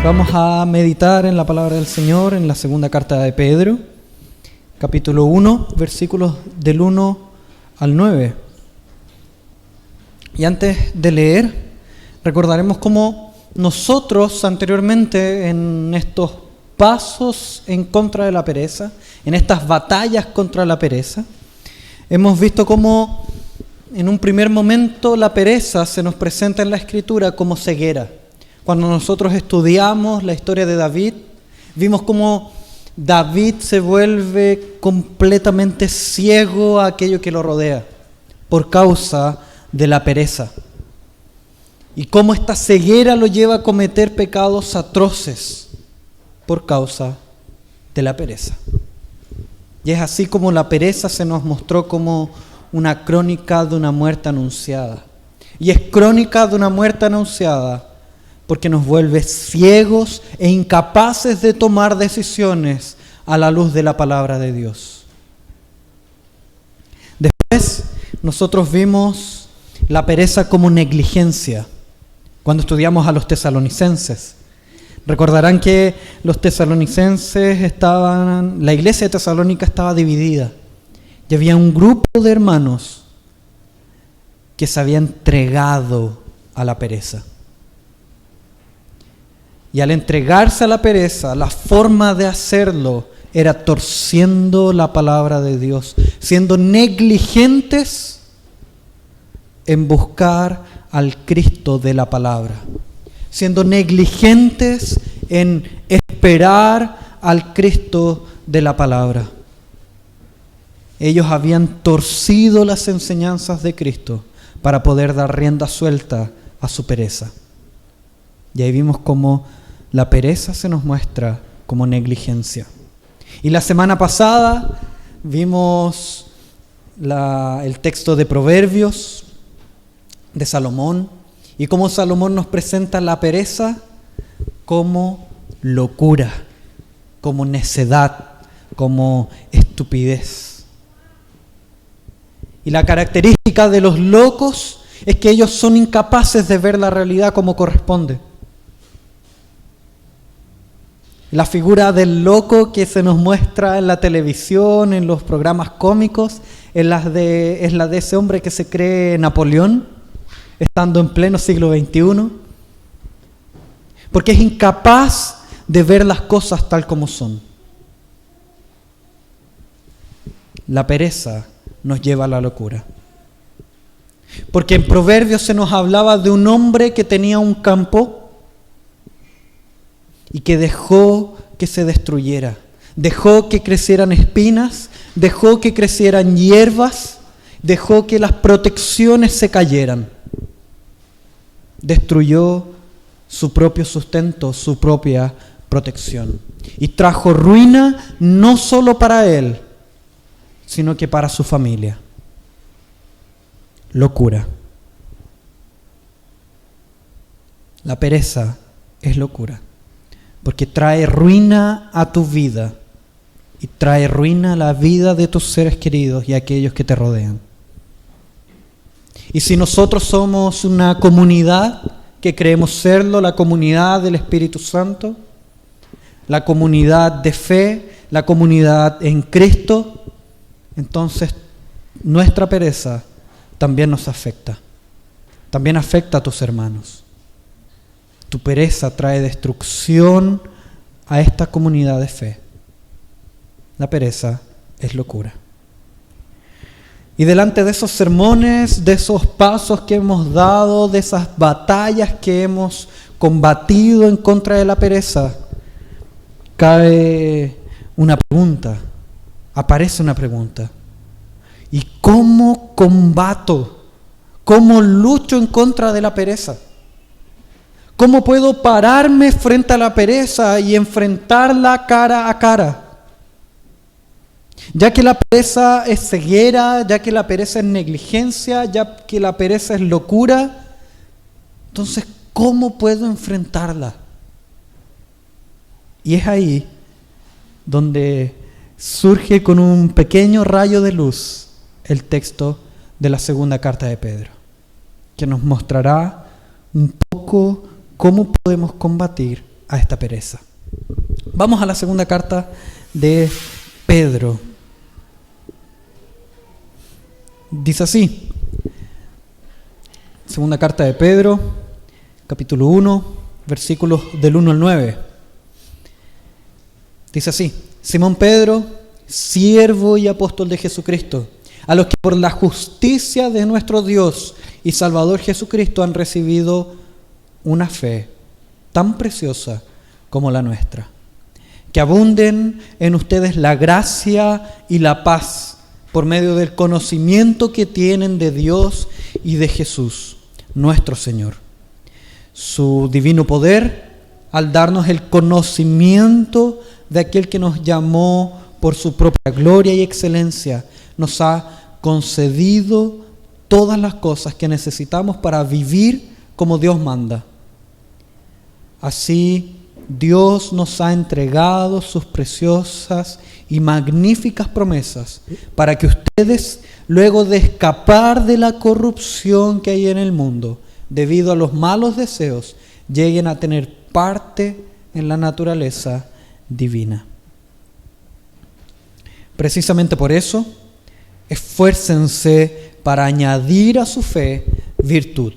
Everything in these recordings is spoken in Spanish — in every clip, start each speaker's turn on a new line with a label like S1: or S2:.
S1: Vamos a meditar en la palabra del Señor en la segunda carta de Pedro, capítulo 1, versículos del 1 al 9. Y antes de leer, recordaremos cómo nosotros anteriormente en estos pasos en contra de la pereza, en estas batallas contra la pereza, hemos visto cómo en un primer momento la pereza se nos presenta en la Escritura como ceguera. Cuando nosotros estudiamos la historia de David, vimos cómo David se vuelve completamente ciego a aquello que lo rodea por causa de la pereza. Y cómo esta ceguera lo lleva a cometer pecados atroces por causa de la pereza. Y es así como la pereza se nos mostró como una crónica de una muerte anunciada. Y es crónica de una muerte anunciada porque nos vuelve ciegos e incapaces de tomar decisiones a la luz de la palabra de Dios. Después, nosotros vimos la pereza como negligencia cuando estudiamos a los tesalonicenses. Recordarán que los tesalonicenses la iglesia de Tesalónica estaba dividida y había un grupo de hermanos que se había entregado a la pereza. Y al entregarse a la pereza, la forma de hacerlo era torciendo la palabra de Dios, siendo negligentes en buscar al Cristo de la palabra, siendo negligentes en esperar al Cristo de la palabra. Ellos habían torcido las enseñanzas de Cristo para poder dar rienda suelta a su pereza. Y ahí vimos cómo la pereza se nos muestra como negligencia. Y la semana pasada vimos el texto de Proverbios de Salomón y cómo Salomón nos presenta la pereza como locura, como necedad, como estupidez. Y la característica de los locos es que ellos son incapaces de ver la realidad como corresponde. La figura del loco que se nos muestra en la televisión, en los programas cómicos, es la de ese hombre que se cree Napoleón, estando en pleno siglo XXI, porque es incapaz de ver las cosas tal como son. La pereza nos lleva a la locura. Porque en Proverbios se nos hablaba de un hombre que tenía un campo y que dejó que se destruyera, dejó que crecieran espinas, dejó que crecieran hierbas, dejó que las protecciones se cayeran. Destruyó su propio sustento, su propia protección. Y trajo ruina no solo para él, sino que para su familia. Locura. La pereza es locura. Porque trae ruina a tu vida y trae ruina a la vida de tus seres queridos y a aquellos que te rodean. Y si nosotros somos una comunidad que creemos serlo, la comunidad del Espíritu Santo, la comunidad de fe, la comunidad en Cristo, entonces nuestra pereza también nos afecta. También afecta a tus hermanos. Tu pereza trae destrucción a esta comunidad de fe. La pereza es locura. Y delante de esos sermones, de esos pasos que hemos dado, de esas batallas que hemos combatido en contra de la pereza, cae una pregunta, aparece una pregunta. ¿Y cómo combato? ¿Cómo lucho en contra de la pereza? ¿Cómo puedo pararme frente a la pereza y enfrentarla cara a cara? Ya que la pereza es ceguera, ya que la pereza es negligencia, ya que la pereza es locura, entonces, ¿cómo puedo enfrentarla? Y es ahí donde surge con un pequeño rayo de luz el texto de la segunda carta de Pedro, que nos mostrará un poco cómo podemos combatir a esta pereza. Vamos a la segunda carta de Pedro. Dice así, segunda carta de Pedro, capítulo 1, versículos del 1 al 9. Dice así: Simón Pedro, siervo y apóstol de Jesucristo, a los que por la justicia de nuestro Dios y Salvador Jesucristo han recibido una fe tan preciosa como la nuestra. Que abunden en ustedes la gracia y la paz por medio del conocimiento que tienen de Dios y de Jesús, nuestro Señor. Su divino poder, al darnos el conocimiento de aquel que nos llamó por su propia gloria y excelencia, nos ha concedido todas las cosas que necesitamos para vivir como Dios manda. Así, Dios nos ha entregado sus preciosas y magníficas promesas para que ustedes, luego de escapar de la corrupción que hay en el mundo, debido a los malos deseos, lleguen a tener parte en la naturaleza divina. Precisamente por eso, esfuércense para añadir a su fe virtud,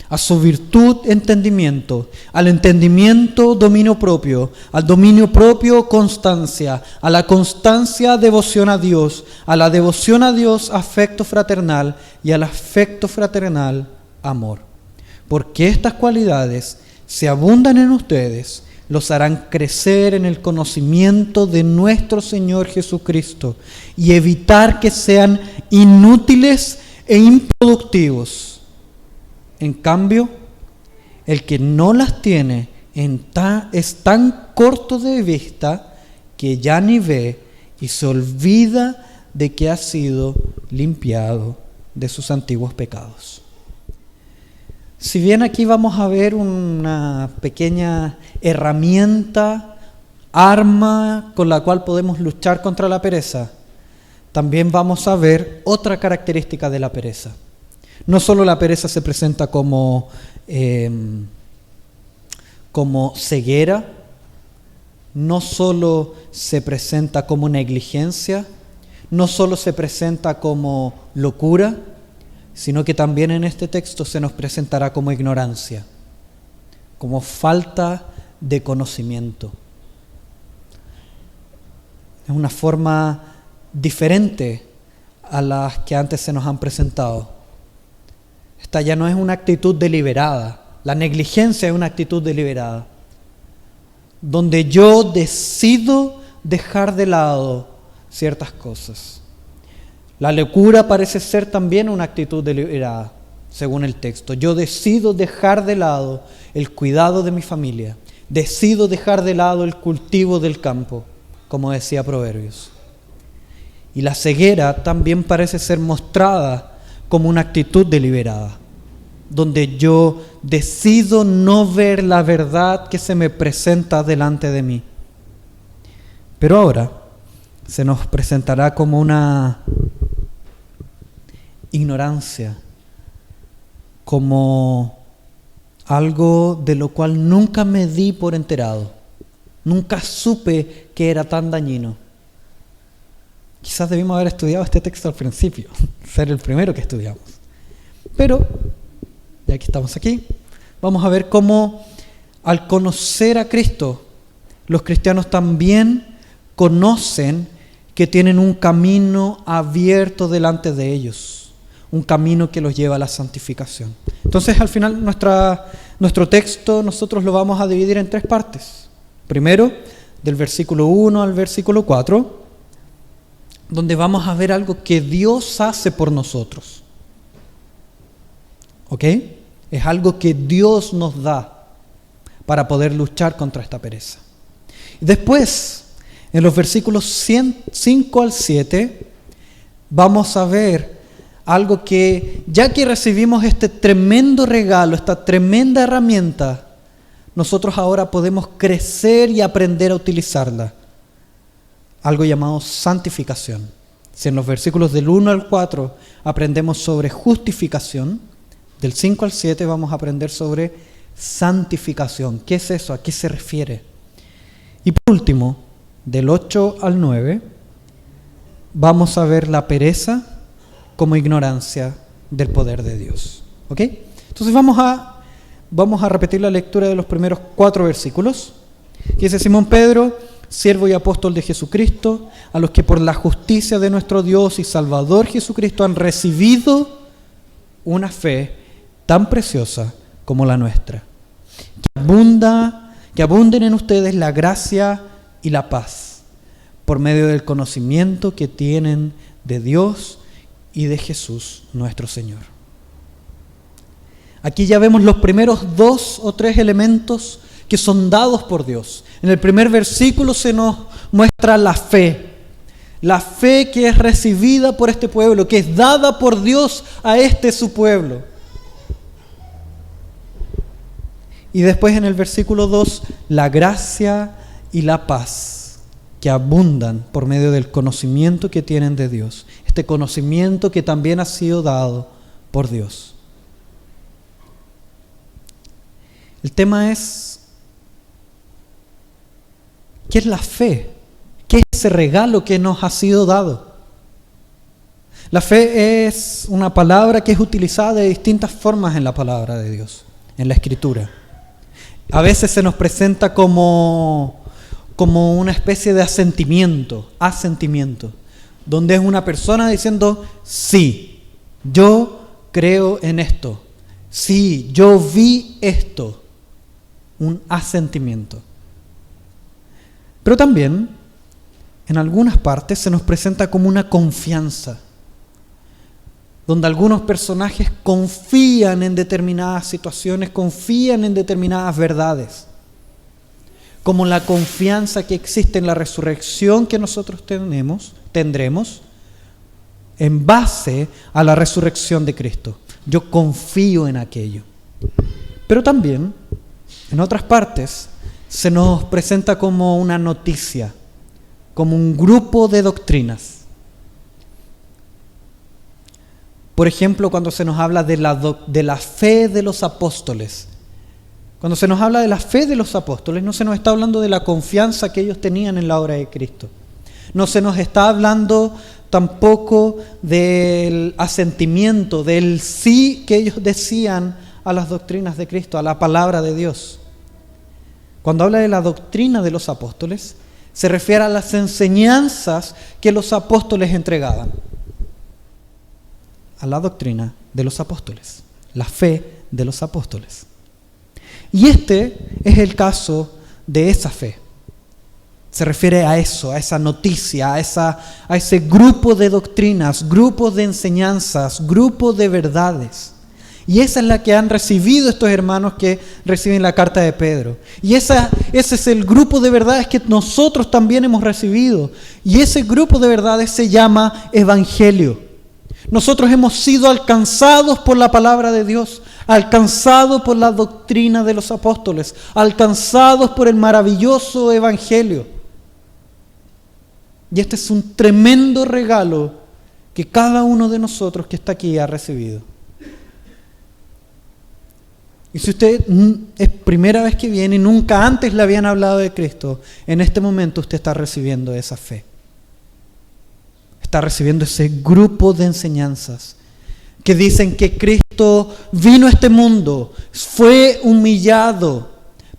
S1: a su virtud entendimiento, al entendimiento dominio propio, al dominio propio constancia, a la constancia devoción a Dios, a la devoción a Dios afecto fraternal y al afecto fraternal amor. Porque estas cualidades, si abundan en ustedes, los harán crecer en el conocimiento de nuestro Señor Jesucristo y evitar que sean inútiles e improductivos. En cambio, el que no las tiene es tan corto de vista que ya ni ve y se olvida de que ha sido limpiado de sus antiguos pecados. Si bien aquí vamos a ver una pequeña herramienta, arma con la cual podemos luchar contra la pereza, también vamos a ver otra característica de la pereza. No solo la pereza se presenta como ceguera, no solo se presenta como negligencia, no solo se presenta como locura, sino que también en este texto se nos presentará como ignorancia, como falta de conocimiento. Es una forma diferente a las que antes se nos han presentado. Esta ya no es una actitud deliberada. La negligencia es una actitud deliberada, donde yo decido dejar de lado ciertas cosas. La locura parece ser también una actitud deliberada, según el texto. Yo decido dejar de lado el cuidado de mi familia, decido dejar de lado el cultivo del campo, como decía Proverbios. Y la ceguera también parece ser mostrada como una actitud deliberada, donde yo decido no ver la verdad que se me presenta delante de mí. Pero ahora se nos presentará como una ignorancia, como algo de lo cual nunca me di por enterado, nunca supe que era tan dañino. Quizás debimos haber estudiado este texto al principio, ser el primero que estudiamos. Pero, ya que estamos aquí, vamos a ver cómo al conocer a Cristo, los cristianos también conocen que tienen un camino abierto delante de ellos, un camino que los lleva a la santificación. Entonces, al final, nuestro texto nosotros lo vamos a dividir en tres partes. Primero, del versículo 1 al versículo 4, donde vamos a ver algo que Dios hace por nosotros. ¿Ok? Es algo que Dios nos da para poder luchar contra esta pereza. Y después, en los versículos 5 al 7, vamos a ver algo que, ya que recibimos este tremendo regalo, esta tremenda herramienta, nosotros ahora podemos crecer y aprender a utilizarla. Algo llamado santificación. Si en los versículos del 1 al 4 aprendemos sobre justificación, del 5 al 7 vamos a aprender sobre santificación. ¿Qué es eso? ¿A qué se refiere? Y por último, del 8 al 9, vamos a ver la pereza como ignorancia del poder de Dios. ¿Ok? Entonces vamos a repetir la lectura de los primeros 4 versículos. Que dice: Simón Pedro, siervo y apóstol de Jesucristo, a los que por la justicia de nuestro Dios y Salvador Jesucristo han recibido una fe tan preciosa como la nuestra. Que abunden en ustedes la gracia y la paz, por medio del conocimiento que tienen de Dios y de Jesús nuestro Señor. Aquí ya vemos los primeros 2 o 3 elementos que son dados por Dios. En el primer versículo se nos muestra la fe que es recibida por este pueblo, que es dada por Dios a su pueblo. Y después en el versículo 2, la gracia y la paz que abundan por medio del conocimiento que tienen de Dios. Este conocimiento que también ha sido dado por Dios. El tema es, ¿qué es la fe? ¿Qué es ese regalo que nos ha sido dado? La fe es una palabra que es utilizada de distintas formas en la palabra de Dios, en la Escritura. A veces se nos presenta como una especie de asentimiento, donde es una persona diciendo: sí, yo creo en esto, sí, yo vi esto, un asentimiento. Pero también, en algunas partes, se nos presenta como una confianza, donde algunos personajes confían en determinadas situaciones, confían en determinadas verdades, como la confianza que existe en la resurrección que nosotros tendremos en base a la resurrección de Cristo. Yo confío en aquello. Pero también, en otras partes, se nos presenta como una noticia, como un grupo de doctrinas. Por ejemplo, cuando se nos habla de la fe de los apóstoles. Cuando se nos habla de la fe de los apóstoles, no se nos está hablando de la confianza que ellos tenían en la obra de Cristo. No se nos está hablando tampoco del asentimiento, del sí que ellos decían a las doctrinas de Cristo, a la palabra de Dios. Cuando habla de la doctrina de los apóstoles, se refiere a las enseñanzas que los apóstoles entregaban. A la doctrina de los apóstoles, la fe de los apóstoles. Y este es el caso de esa fe. Se refiere a eso, a esa noticia, a ese grupo de doctrinas, grupos de enseñanzas, grupos de verdades. Y esa es la que han recibido estos hermanos que reciben la carta de Pedro. Y ese es el grupo de verdades que nosotros también hemos recibido. Y ese grupo de verdades se llama Evangelio. Nosotros hemos sido alcanzados por la palabra de Dios, alcanzados por la doctrina de los apóstoles, alcanzados por el maravilloso Evangelio. Y este es un tremendo regalo que cada uno de nosotros que está aquí ha recibido. Y si usted es primera vez que viene y nunca antes le habían hablado de Cristo, en este momento usted está recibiendo esa fe. Está recibiendo ese grupo de enseñanzas que dicen que Cristo vino a este mundo, fue humillado,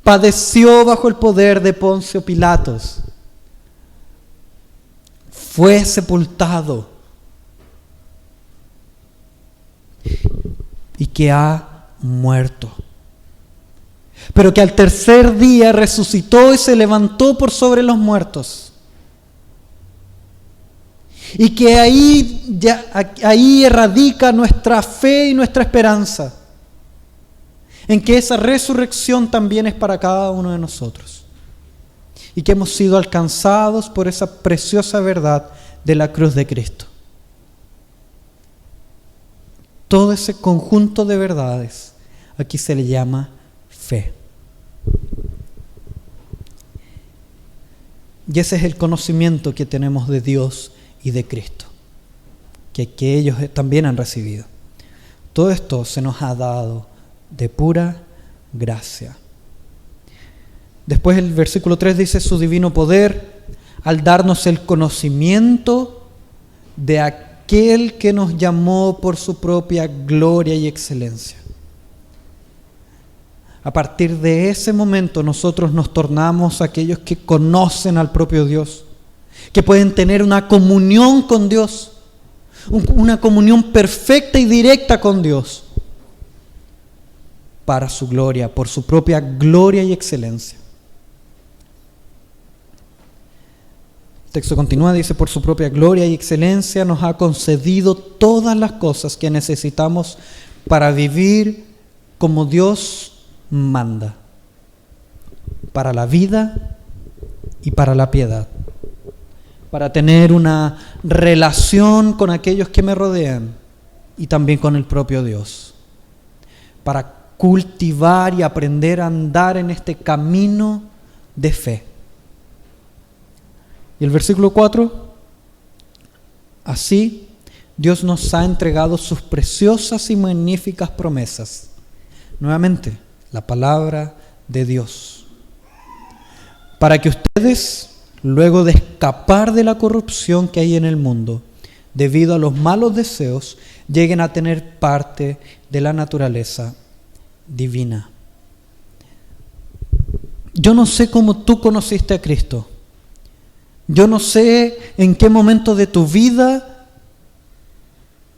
S1: padeció bajo el poder de Poncio Pilatos, fue sepultado y que ha muerto. Pero que al tercer día resucitó y se levantó por sobre los muertos. Y que ahí radica nuestra fe y nuestra esperanza, en que esa resurrección también es para cada uno de nosotros, y que hemos sido alcanzados por esa preciosa verdad de la cruz de Cristo. Todo ese conjunto de verdades aquí se le llama fe. Y ese es el conocimiento que tenemos de Dios y de Cristo, que ellos también han recibido. Todo esto se nos ha dado de pura gracia. Después el versículo 3 dice: su divino poder al darnos el conocimiento de aquel que nos llamó por su propia gloria y excelencia. A partir de ese momento nosotros nos tornamos aquellos que conocen al propio Dios, que pueden tener una comunión con Dios, una comunión perfecta y directa con Dios, para su gloria, por su propia gloria y excelencia. El texto continúa, dice: por su propia gloria y excelencia nos ha concedido todas las cosas que necesitamos para vivir como Dios manda, para la vida y para la piedad, para tener una relación con aquellos que me rodean y también con el propio Dios, para cultivar y aprender a andar en este camino de fe. Y el versículo 4: así Dios nos ha entregado sus preciosas y magníficas promesas. Nuevamente, la palabra de Dios, para que ustedes, luego de escapar de la corrupción que hay en el mundo, debido a los malos deseos, lleguen a tener parte de la naturaleza divina. Yo no sé cómo tú conociste a Cristo. Yo no sé en qué momento de tu vida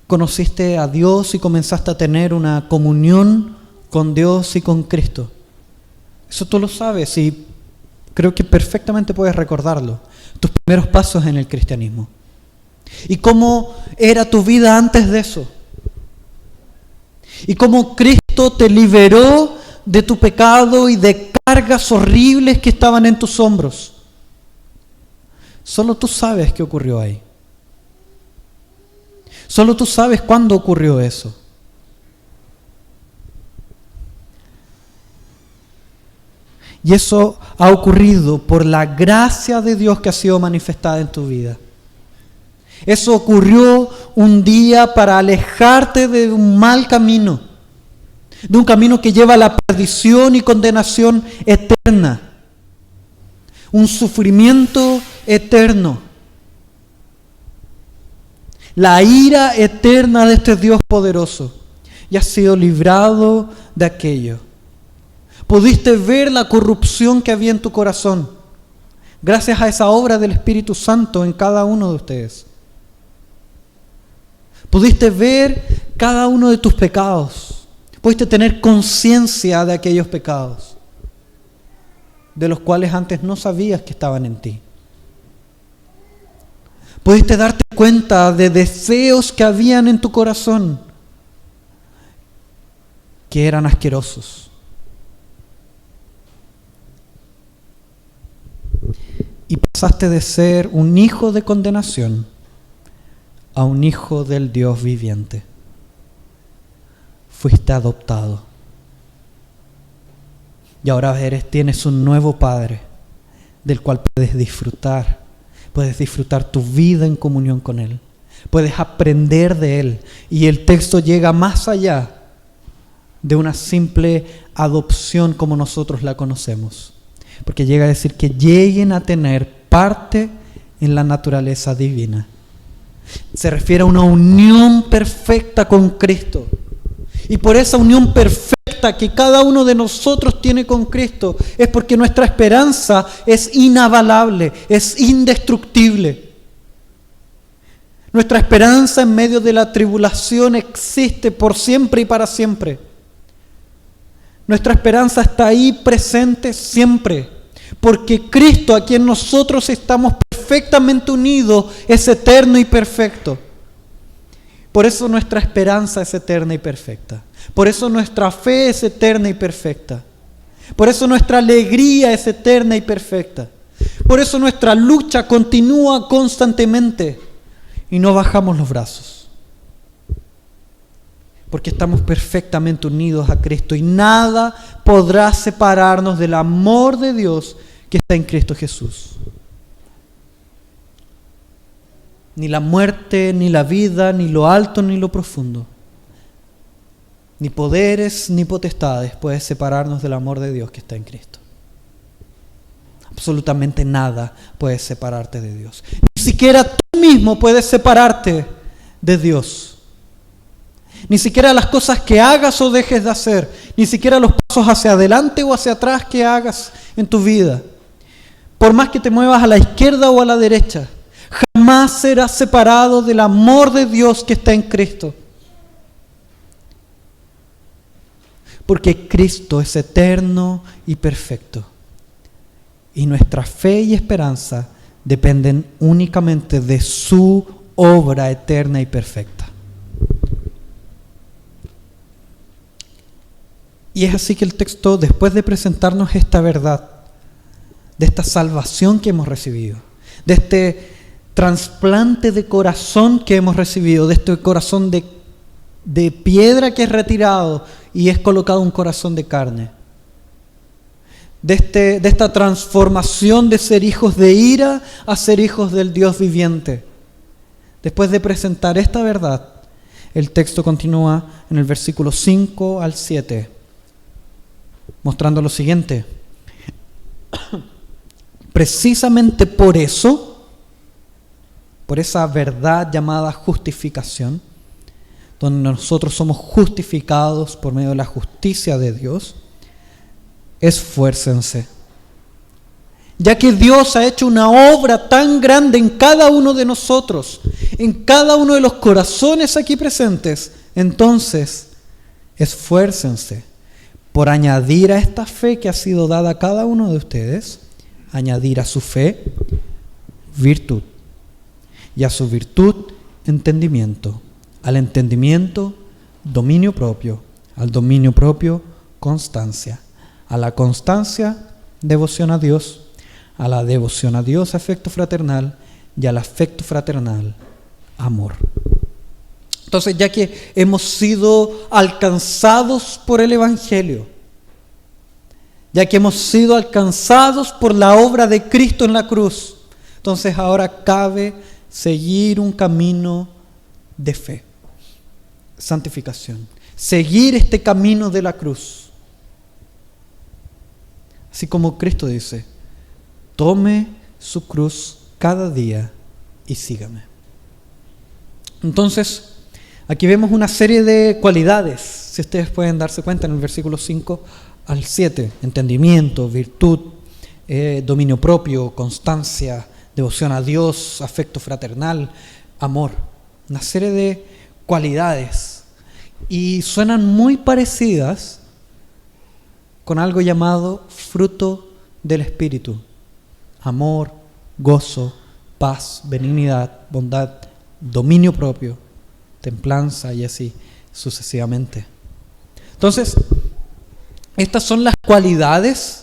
S1: conociste a Dios y comenzaste a tener una comunión con Dios y con Cristo. Eso tú lo sabes y creo que perfectamente puedes recordarlo. Tus primeros pasos en el cristianismo. ¿Y cómo era tu vida antes de eso? ¿Y cómo Cristo te liberó de tu pecado y de cargas horribles que estaban en tus hombros? Solo tú sabes qué ocurrió ahí. Solo tú sabes cuándo ocurrió eso. Y eso ha ocurrido por la gracia de Dios que ha sido manifestada en tu vida. Eso ocurrió un día para alejarte de un mal camino, de un camino que lleva a la perdición y condenación eterna, un sufrimiento eterno, la ira eterna de este Dios poderoso, y has sido librado de aquello. Pudiste ver la corrupción que había en tu corazón, gracias a esa obra del Espíritu Santo en cada uno de ustedes. Pudiste ver cada uno de tus pecados. Pudiste tener conciencia de aquellos pecados, de los cuales antes no sabías que estaban en ti. Pudiste darte cuenta de deseos que habían en tu corazón, que eran asquerosos. Y pasaste de ser un hijo de condenación a un hijo del Dios viviente. Fuiste adoptado. Y ahora tienes un nuevo Padre del cual puedes disfrutar. Puedes disfrutar tu vida en comunión con Él. Puedes aprender de Él. Y el texto llega más allá de una simple adopción como nosotros la conocemos. Porque llega a decir que lleguen a tener parte en la naturaleza divina. Se refiere a una unión perfecta con Cristo. Y por esa unión perfecta que cada uno de nosotros tiene con Cristo, es porque nuestra esperanza es inabalable, es indestructible. Nuestra esperanza en medio de la tribulación existe por siempre y para siempre. Nuestra esperanza está ahí presente siempre, porque Cristo, a quien nosotros estamos perfectamente unidos, es eterno y perfecto. Por eso nuestra esperanza es eterna y perfecta. Por eso nuestra fe es eterna y perfecta. Por eso nuestra alegría es eterna y perfecta. Por eso nuestra lucha continúa constantemente y no bajamos los brazos. Porque estamos perfectamente unidos a Cristo y nada podrá separarnos del amor de Dios que está en Cristo Jesús. Ni la muerte, ni la vida, ni lo alto, ni lo profundo. ni poderes, ni potestades puede separarnos del amor de Dios que está en Cristo. Absolutamente nada puede separarte de Dios. Ni siquiera tú mismo puedes separarte de Dios. Ni siquiera las cosas que hagas o dejes de hacer, ni siquiera los pasos hacia adelante o hacia atrás que hagas en tu vida. Por más que te muevas a la izquierda o a la derecha, jamás serás separado del amor de Dios que está en Cristo. Porque Cristo es eterno y perfecto. Y nuestra fe y esperanza dependen únicamente de su obra eterna y perfecta. Y es así que el texto, después de presentarnos esta verdad, de esta salvación que hemos recibido, de este trasplante de corazón que hemos recibido, de este corazón de piedra que es retirado y es colocado un corazón de carne, de esta transformación de ser hijos de ira a ser hijos del Dios viviente. Después de presentar esta verdad, el texto continúa en el versículo 5 al 7, mostrando lo siguiente. Precisamente por eso, por esa verdad llamada justificación, donde nosotros somos justificados por medio de la justicia de Dios, esfuércense. Ya que Dios ha hecho una obra tan grande en cada uno de nosotros, en cada uno de los corazones aquí presentes, entonces esfuércense por añadir a esta fe que ha sido dada a cada uno de ustedes, añadir a su fe virtud, y a su virtud entendimiento, al entendimiento dominio propio, al dominio propio constancia, a la constancia devoción a Dios, a la devoción a Dios afecto fraternal, y al afecto fraternal amor. Entonces, ya que hemos sido alcanzados por el Evangelio, ya que hemos sido alcanzados por la obra de Cristo en la cruz, entonces ahora cabe seguir un camino de fe, santificación, seguir este camino de la cruz. Así como Cristo dice, tome su cruz cada día y sígame. Entonces, aquí vemos una serie de cualidades, si ustedes pueden darse cuenta en el versículo 5 al 7, entendimiento, virtud, dominio propio, constancia, devoción a Dios, afecto fraternal, amor, una serie de cualidades, y suenan muy parecidas con algo llamado fruto del Espíritu: amor, gozo, paz, benignidad, bondad, dominio propio, templanza y así sucesivamente. Entonces, estas son las cualidades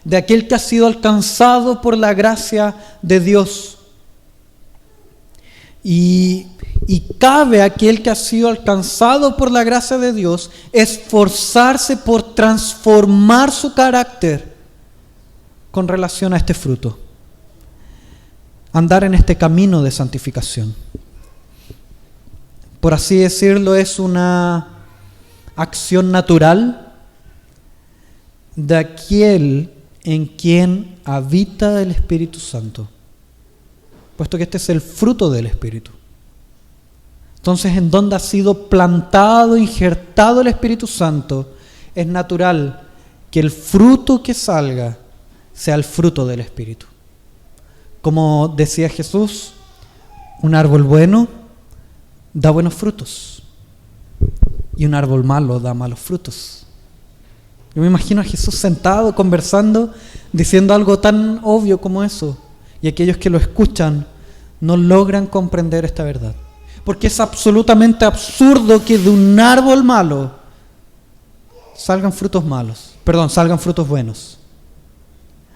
S1: de aquel que ha sido alcanzado por la gracia de Dios. Y cabe a aquel que ha sido alcanzado por la gracia de Dios esforzarse por transformar su carácter con relación a este fruto. Andar en este camino de santificación. Por así decirlo, es una acción natural de aquel en quien habita el Espíritu Santo, puesto que este es el fruto del Espíritu. Entonces, en donde ha sido plantado, injertado el Espíritu Santo, es natural que el fruto que salga sea el fruto del Espíritu. Como decía Jesús, un árbol bueno da buenos frutos y un árbol malo da malos frutos. Yo me imagino a Jesús sentado, conversando, diciendo algo tan obvio como eso, y aquellos que lo escuchan no logran comprender esta verdad. Porque es absolutamente absurdo que de un árbol malo salgan frutos buenos.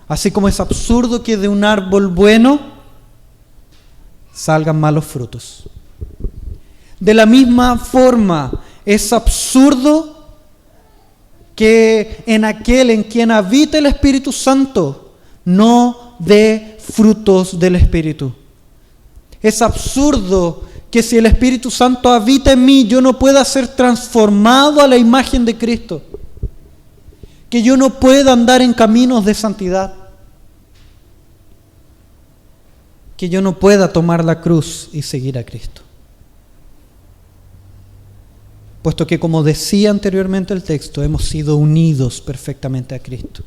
S1: Así como es absurdo que de un árbol bueno salgan malos frutos. De la misma forma, es absurdo que en aquel en quien habita el Espíritu Santo no dé frutos del Espíritu. Es absurdo que si el Espíritu Santo habita en mí, yo no pueda ser transformado a la imagen de Cristo, que yo no pueda andar en caminos de santidad, que yo no pueda tomar la cruz y seguir a Cristo. Puesto que, como decía anteriormente el texto, hemos sido unidos perfectamente a Cristo,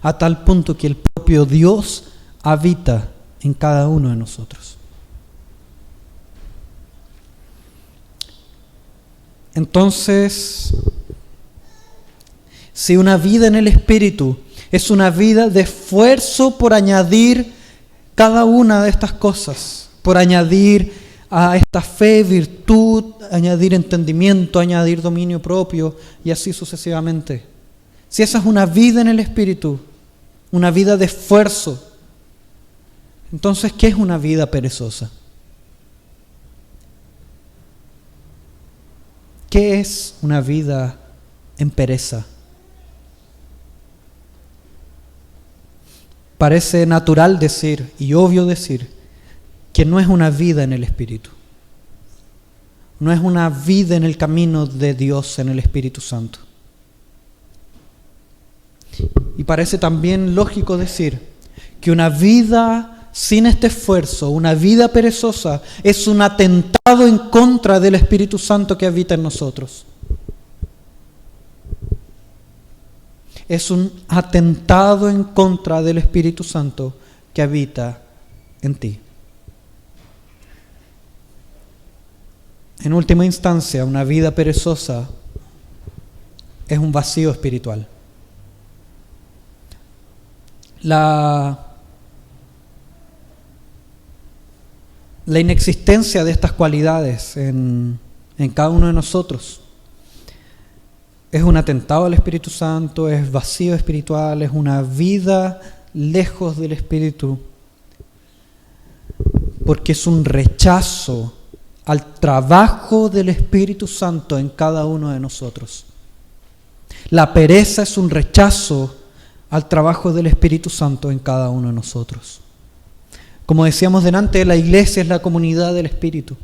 S1: a tal punto que el propio Dios habita en cada uno de nosotros. Entonces, si una vida en el Espíritu es una vida de esfuerzo por añadir cada una de estas cosas, por añadir a esta fe virtud, añadir entendimiento, añadir dominio propio y así sucesivamente. Si esa es una vida en el Espíritu, una vida de esfuerzo, entonces, ¿qué es una vida perezosa? ¿Qué es una vida en pereza? Parece natural decir y obvio decir que no es una vida en el Espíritu. No es una vida en el camino de Dios, en el Espíritu Santo. Y parece también lógico decir que una vida sin este esfuerzo, una vida perezosa, es un atentado en contra del Espíritu Santo que habita en nosotros. Es un atentado en contra del Espíritu Santo que habita en ti. En última instancia, una vida perezosa es un vacío espiritual. La inexistencia de estas cualidades en cada uno de nosotros es un atentado al Espíritu Santo, es vacío espiritual, es una vida lejos del Espíritu, porque es un rechazo al trabajo del Espíritu Santo en cada uno de nosotros. La pereza es un rechazo al trabajo del Espíritu Santo en cada uno de nosotros. Como decíamos delante, la iglesia es la comunidad del Espíritu.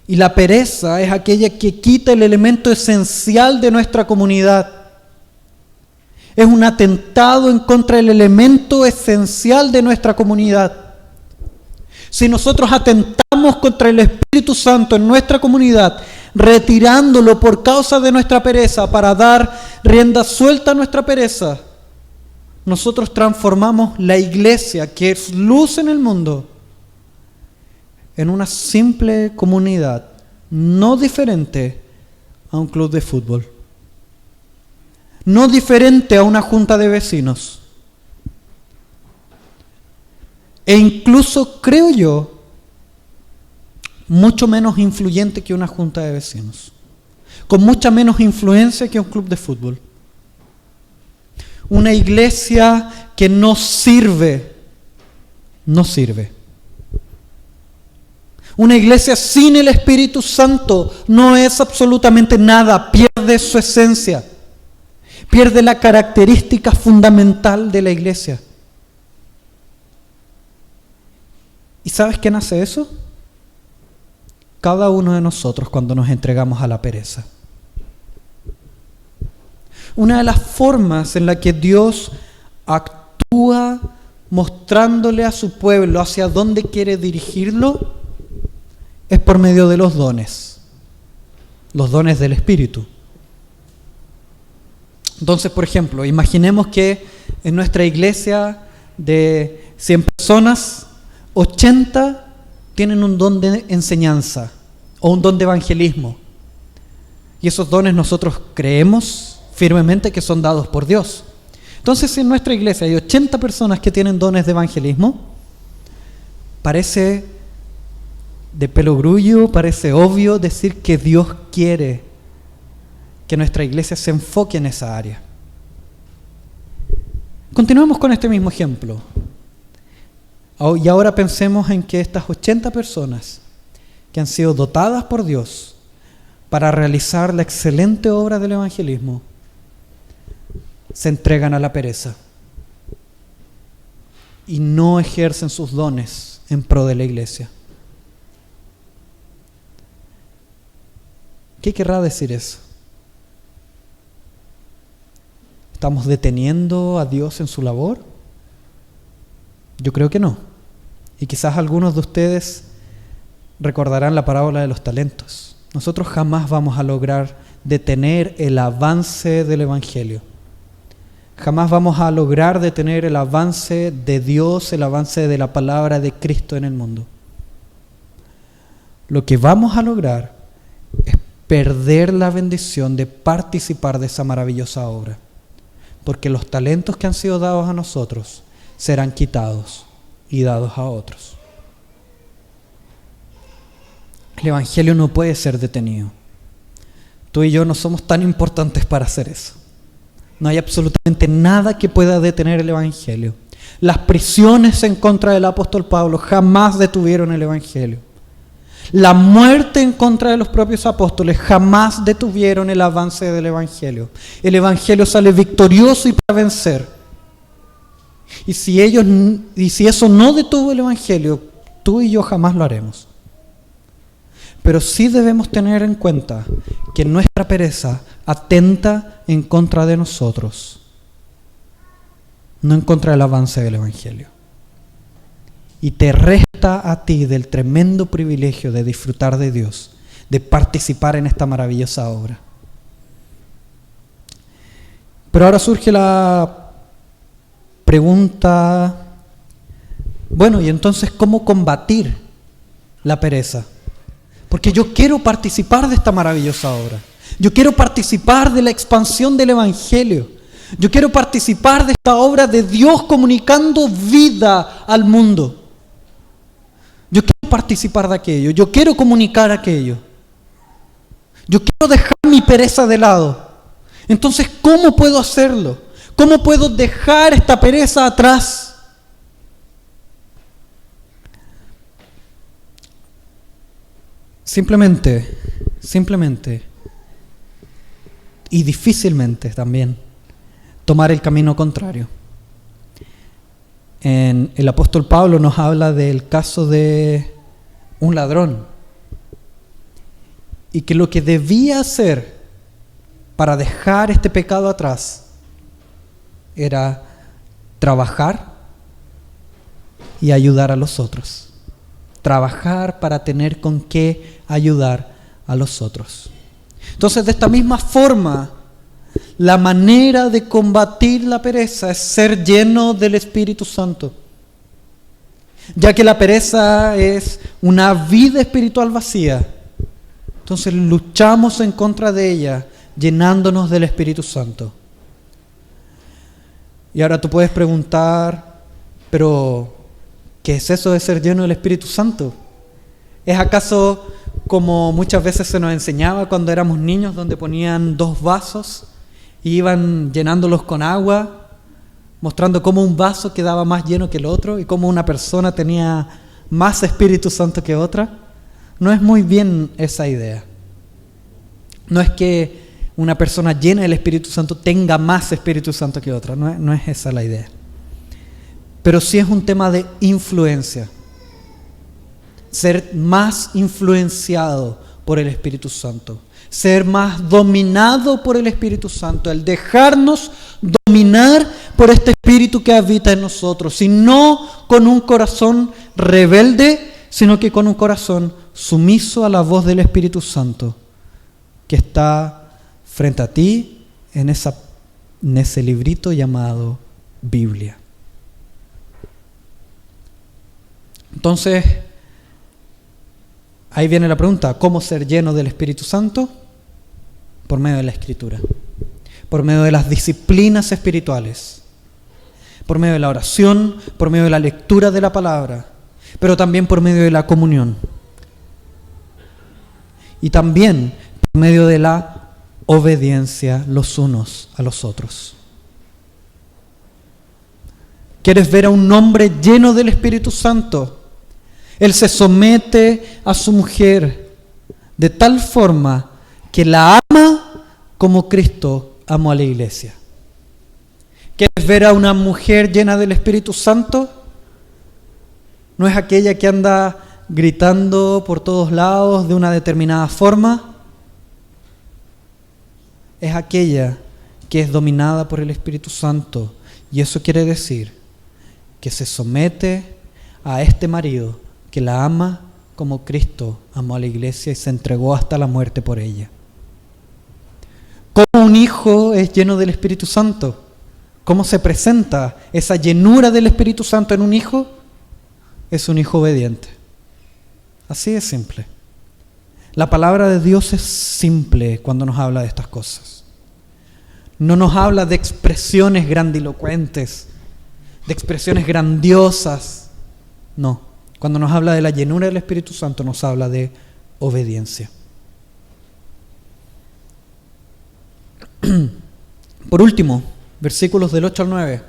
S1: Y la pereza es aquella que quita el elemento esencial de nuestra comunidad. Es un atentado en contra del elemento esencial de nuestra comunidad. Si nosotros atentamos contra el Espíritu Santo en nuestra comunidad, retirándolo por causa de nuestra pereza para dar rienda suelta a nuestra pereza, nosotros transformamos la iglesia, que es luz en el mundo, en una simple comunidad, no diferente a un club de fútbol, no diferente a una junta de vecinos, e incluso, creo yo, mucho menos influyente que una junta de vecinos, con mucha menos influencia que un club de fútbol. Una iglesia que no sirve. Una iglesia sin el Espíritu Santo no es absolutamente nada, pierde su esencia, pierde la característica fundamental de la iglesia. ¿Y sabes quién hace eso? Cada uno de nosotros cuando nos entregamos a la pereza. Una de las formas en la que Dios actúa mostrándole a su pueblo hacia dónde quiere dirigirlo es por medio de los dones del Espíritu. Entonces, por ejemplo, imaginemos que en nuestra iglesia de 100 personas, 80 tienen un don de enseñanza o un don de evangelismo. Y esos dones nosotros creemos firmemente que son dados por Dios. Entonces, si en nuestra iglesia hay 80 personas que tienen dones de evangelismo, parece de pelogrullo, parece obvio decir que Dios quiere que nuestra iglesia se enfoque en esa área. Continuemos con este mismo ejemplo. Y ahora pensemos en que estas 80 personas que han sido dotadas por Dios para realizar la excelente obra del evangelismo se entregan a la pereza y no ejercen sus dones en pro de la iglesia. ¿Qué querrá decir eso? ¿Estamos deteniendo a Dios en su labor? Yo creo que no. Y quizás algunos de ustedes recordarán la parábola de los talentos. Nosotros jamás vamos a lograr detener el avance del Evangelio. Jamás vamos a lograr detener el avance de Dios, el avance de la palabra de Cristo en el mundo. Lo que vamos a lograr es perder la bendición de participar de esa maravillosa obra. Porque los talentos que han sido dados a nosotros serán quitados y dados a otros. El Evangelio no puede ser detenido. Tú y yo no somos tan importantes para hacer eso. No hay absolutamente nada que pueda detener el Evangelio. Las prisiones en contra del apóstol Pablo jamás detuvieron el Evangelio. La muerte en contra de los propios apóstoles jamás detuvieron el avance del Evangelio. El Evangelio sale victorioso y para vencer. Y si eso no detuvo el Evangelio, tú y yo jamás lo haremos. Pero sí debemos tener en cuenta que nuestra pereza atenta en contra de nosotros, no en contra del avance del Evangelio. Y te resta a ti del tremendo privilegio de disfrutar de Dios, de participar en esta maravillosa obra. Pero ahora surge la pregunta, bueno, ¿y entonces cómo combatir la pereza? Porque yo quiero participar de esta maravillosa obra. Yo quiero participar de la expansión del Evangelio. Yo quiero participar de esta obra de Dios comunicando vida al mundo. Yo quiero participar de aquello. Yo quiero comunicar aquello. Yo quiero dejar mi pereza de lado. Entonces, ¿cómo puedo hacerlo? ¿Cómo puedo dejar esta pereza atrás? Simplemente, y difícilmente también, tomar el camino contrario. El apóstol Pablo nos habla del caso de un ladrón, y que lo que debía hacer para dejar este pecado atrás era trabajar y ayudar a los otros. Trabajar para tener con qué ayudar a los otros. Entonces, de esta misma forma, la manera de combatir la pereza es ser lleno del Espíritu Santo. Ya que la pereza es una vida espiritual vacía, entonces luchamos en contra de ella, llenándonos del Espíritu Santo. Y ahora tú puedes preguntar, pero ¿qué es eso de ser lleno del Espíritu Santo? ¿Es acaso como muchas veces se nos enseñaba cuando éramos niños, donde ponían 2 vasos y iban llenándolos con agua, mostrando cómo un vaso quedaba más lleno que el otro y cómo una persona tenía más Espíritu Santo que otra? No es muy bien esa idea. No es que una persona llena del Espíritu Santo tenga más Espíritu Santo que otra, no es esa la idea. Pero sí es un tema de influencia. Ser más influenciado por el Espíritu Santo. Ser más dominado por el Espíritu Santo. El dejarnos dominar por este Espíritu que habita en nosotros. Y no con un corazón rebelde, sino que con un corazón sumiso a la voz del Espíritu Santo, que está frente a ti en ese librito llamado Biblia. Entonces, ahí viene la pregunta, ¿cómo ser lleno del Espíritu Santo? Por medio de la Escritura, por medio de las disciplinas espirituales, por medio de la oración, por medio de la lectura de la palabra, pero también por medio de la comunión. Y también por medio de la obediencia los unos a los otros. ¿Quieres ver a un hombre lleno del Espíritu Santo? Él se somete a su mujer de tal forma que la ama como Cristo amó a la iglesia. ¿Quieres ver a una mujer llena del Espíritu Santo? No es aquella que anda gritando por todos lados de una determinada forma, es aquella que es dominada por el Espíritu Santo. Y eso quiere decir que se somete a este marido que la ama como Cristo amó a la iglesia y se entregó hasta la muerte por ella. ¿Cómo un hijo es lleno del Espíritu Santo? ¿Cómo se presenta esa llenura del Espíritu Santo en un hijo? Es un hijo obediente. Así de simple. La palabra de Dios es simple cuando nos habla de estas cosas. No nos habla de expresiones grandilocuentes, de expresiones grandiosas. No. Cuando nos habla de la llenura del Espíritu Santo, nos habla de obediencia. Por último, versículos del 8 al 9,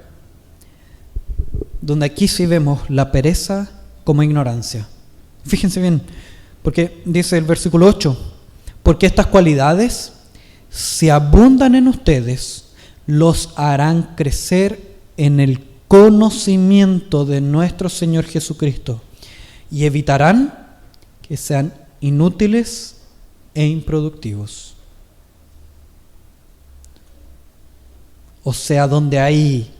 S1: donde aquí sí vemos la pereza como ignorancia. Fíjense bien, porque dice el versículo 8, porque estas cualidades, si abundan en ustedes, los harán crecer en el conocimiento de nuestro Señor Jesucristo y evitarán que sean inútiles e improductivos. O sea, donde hay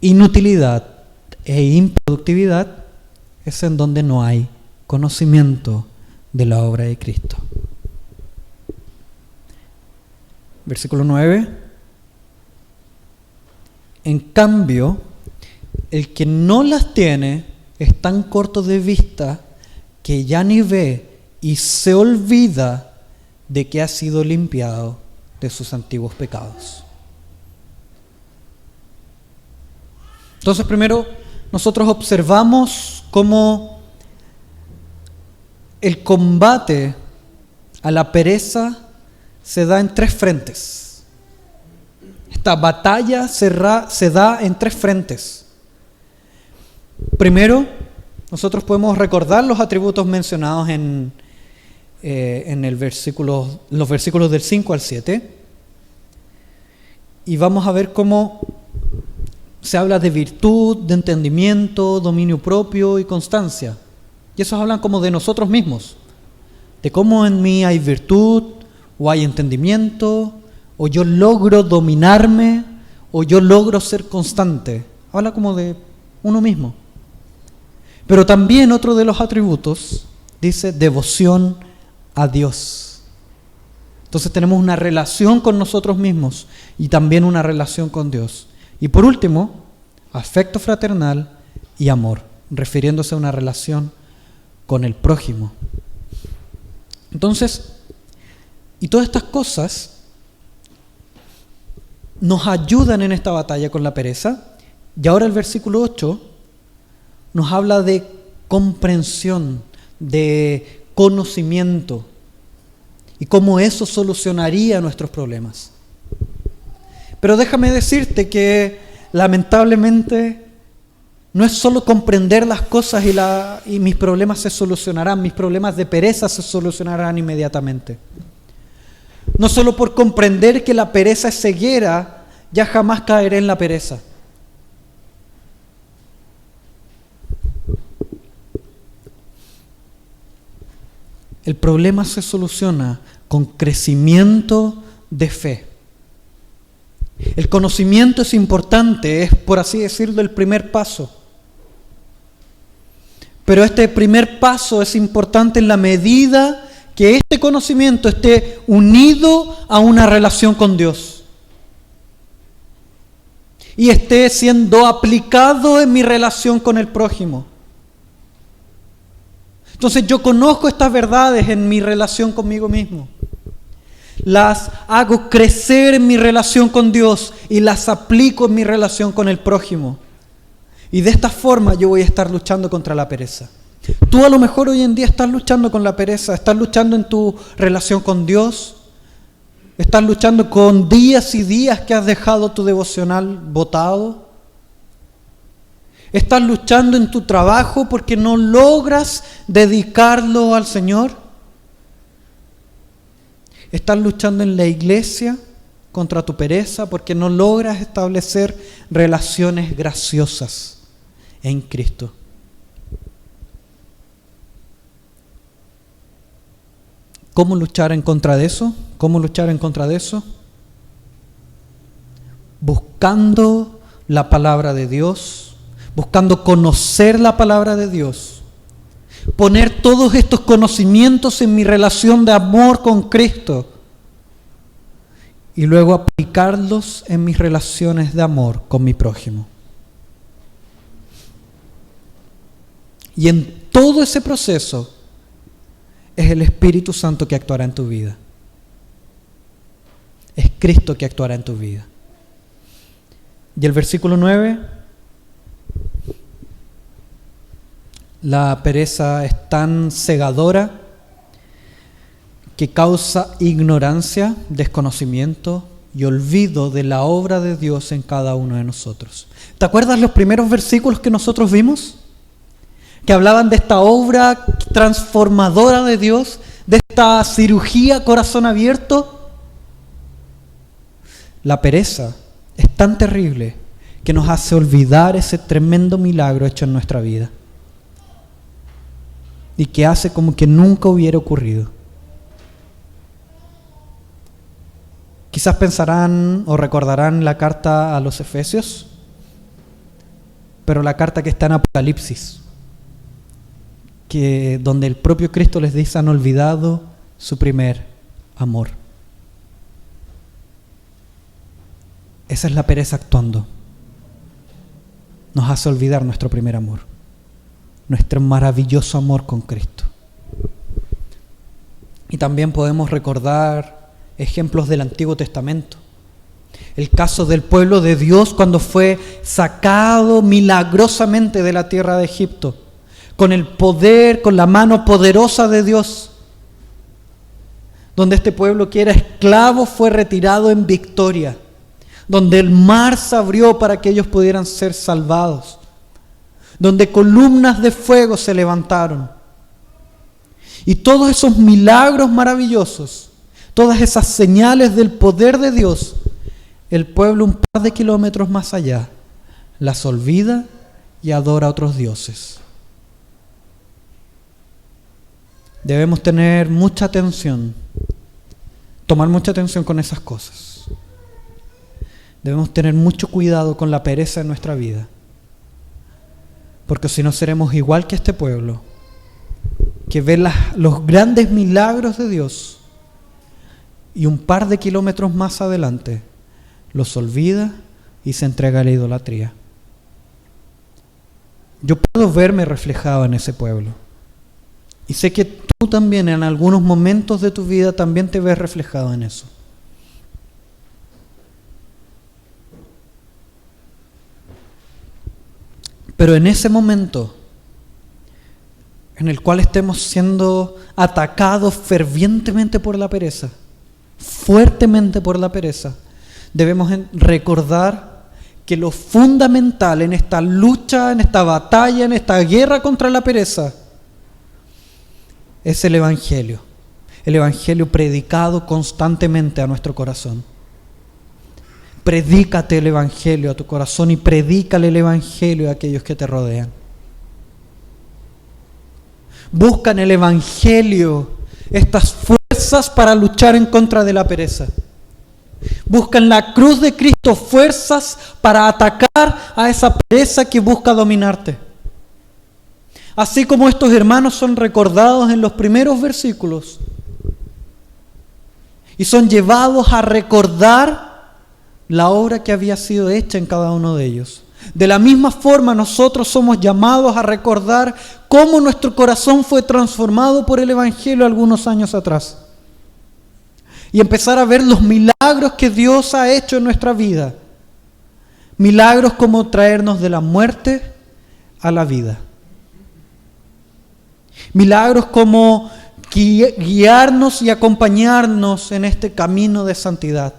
S1: inutilidad e improductividad, es en donde no hay conocimiento de la obra de Cristo. Versículo 9. En cambio, el que no las tiene es tan corto de vista que ya ni ve y se olvida de que ha sido limpiado de sus antiguos pecados. Entonces, primero, nosotros observamos cómo el combate a la pereza se da en tres frentes. Esta batalla se da en tres frentes. Primero, nosotros podemos recordar los atributos mencionados en los versículos del 5 al 7. Y vamos a ver cómo se habla de virtud, de entendimiento, dominio propio y constancia. Y esos hablan como de nosotros mismos, de cómo en mí hay virtud, o hay entendimiento, o yo logro dominarme, o yo logro ser constante. Habla como de uno mismo. Pero también otro de los atributos dice devoción a Dios. Entonces tenemos una relación con nosotros mismos y también una relación con Dios. Y por último, afecto fraternal y amor, refiriéndose a una relación con el prójimo. Entonces, y todas estas cosas nos ayudan en esta batalla con la pereza. Y ahora el versículo 8 nos habla de comprensión, de conocimiento, y cómo eso solucionaría nuestros problemas. Pero déjame decirte que lamentablemente no es solo comprender las cosas y mis problemas se solucionarán, mis problemas de pereza se solucionarán inmediatamente. No solo por comprender que la pereza es ceguera, ya jamás caeré en la pereza. El problema se soluciona con crecimiento de fe. El conocimiento es importante, es, por así decirlo, el primer paso. Pero este primer paso es importante en la medida que este conocimiento esté unido a una relación con Dios y esté siendo aplicado en mi relación con el prójimo. Entonces yo conozco estas verdades en mi relación conmigo mismo. Las hago crecer en mi relación con Dios y las aplico en mi relación con el prójimo. Y de esta forma yo voy a estar luchando contra la pereza. Tú a lo mejor hoy en día estás luchando con la pereza, estás luchando en tu relación con Dios, estás luchando con días y días que has dejado tu devocional botado. ¿Estás luchando en tu trabajo porque no logras dedicarlo al Señor? ¿Estás luchando en la iglesia contra tu pereza porque no logras establecer relaciones graciosas en Cristo? ¿Cómo luchar en contra de eso? ¿Cómo luchar en contra de eso? buscando la palabra de Dios, buscando conocer la palabra de Dios, poner todos estos conocimientos en mi relación de amor con Cristo y luego aplicarlos en mis relaciones de amor con mi prójimo. Y en todo ese proceso es el Espíritu Santo que actuará en tu vida. Es Cristo que actuará en tu vida. Y el versículo 9, la pereza es tan cegadora que causa ignorancia, desconocimiento y olvido de la obra de Dios en cada uno de nosotros. ¿Te acuerdas los primeros versículos que nosotros vimos? Que hablaban de esta obra transformadora de Dios, de esta cirugía corazón abierto. La pereza es tan terrible que nos hace olvidar ese tremendo milagro hecho en nuestra vida y que hace como que nunca hubiera ocurrido. Quizás pensarán o recordarán la carta a los Efesios, pero la carta que está en Apocalipsis, donde el propio Cristo les dice: han olvidado su primer amor. Esa es la pereza actuando. Nos hace olvidar nuestro primer amor, nuestro maravilloso amor con Cristo. Y también podemos recordar ejemplos del Antiguo Testamento. El caso del pueblo de Dios cuando fue sacado milagrosamente de la tierra de Egipto, con el poder, con la mano poderosa de Dios, donde este pueblo que era esclavo fue retirado en victoria, donde el mar se abrió para que ellos pudieran ser salvados, donde columnas de fuego se levantaron. Y todos esos milagros maravillosos, todas esas señales del poder de Dios, el pueblo un par de kilómetros más allá las olvida y adora a otros dioses. Debemos tener mucha atención, tomar mucha atención con esas cosas. Debemos tener mucho cuidado con la pereza en nuestra vida, porque si no seremos igual que este pueblo, que ve los grandes milagros de Dios y un par de kilómetros más adelante los olvida y se entrega a la idolatría. Yo puedo verme reflejado en ese pueblo. Y sé que tú también en algunos momentos de tu vida también te ves reflejado en eso. Pero en ese momento en el cual estemos siendo atacados fervientemente por la pereza, fuertemente por la pereza, debemos recordar que lo fundamental en esta lucha, en esta batalla, en esta guerra contra la pereza, es el Evangelio predicado constantemente a nuestro corazón. Predícate el Evangelio a tu corazón y predícale el Evangelio a aquellos que te rodean. Busca en el Evangelio estas fuerzas para luchar en contra de la pereza. Busca en la cruz de Cristo fuerzas para atacar a esa pereza que busca dominarte. Así como estos hermanos son recordados en los primeros versículos y son llevados a recordar la obra que había sido hecha en cada uno de ellos. De la misma forma nosotros somos llamados a recordar cómo nuestro corazón fue transformado por el Evangelio algunos años atrás. Y empezar a ver los milagros que Dios ha hecho en nuestra vida. Milagros como traernos de la muerte a la vida. Milagros como guiarnos y acompañarnos en este camino de santidad.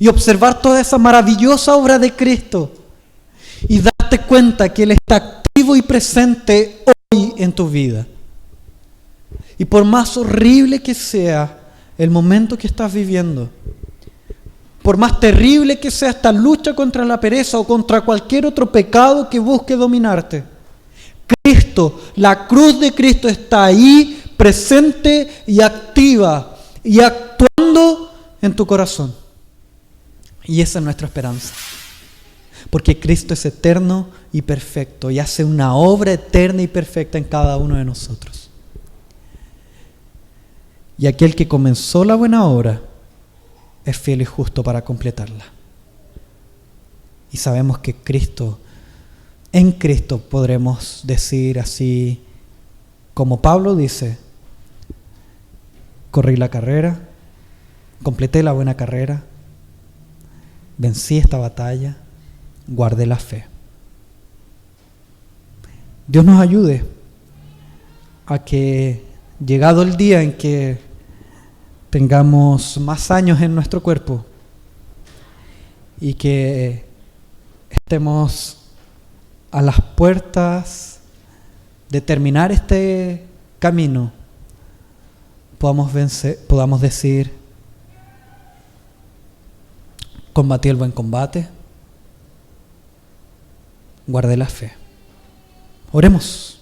S1: Y observar toda esa maravillosa obra de Cristo. Y darte cuenta que Él está activo y presente hoy en tu vida. Y por más horrible que sea el momento que estás viviendo, por más terrible que sea esta lucha contra la pereza o contra cualquier otro pecado que busque dominarte, Cristo, la cruz de Cristo está ahí, presente y activa y actuando en tu corazón. Y esa es nuestra esperanza. porque Cristo es eterno y perfecto y hace una obra eterna y perfecta en cada uno de nosotros. Y aquel que comenzó la buena obra es fiel y justo para completarla. Y sabemos que en Cristo podremos decir así como Pablo dice: corrí la carrera, completé la buena carrera, vencí esta batalla, guardé la fe. Dios nos ayude a que, llegado el día en que tengamos más años en nuestro cuerpo y que estemos a las puertas de terminar este camino, podamos decir: combatí el buen combate, guardé la fe. Oremos.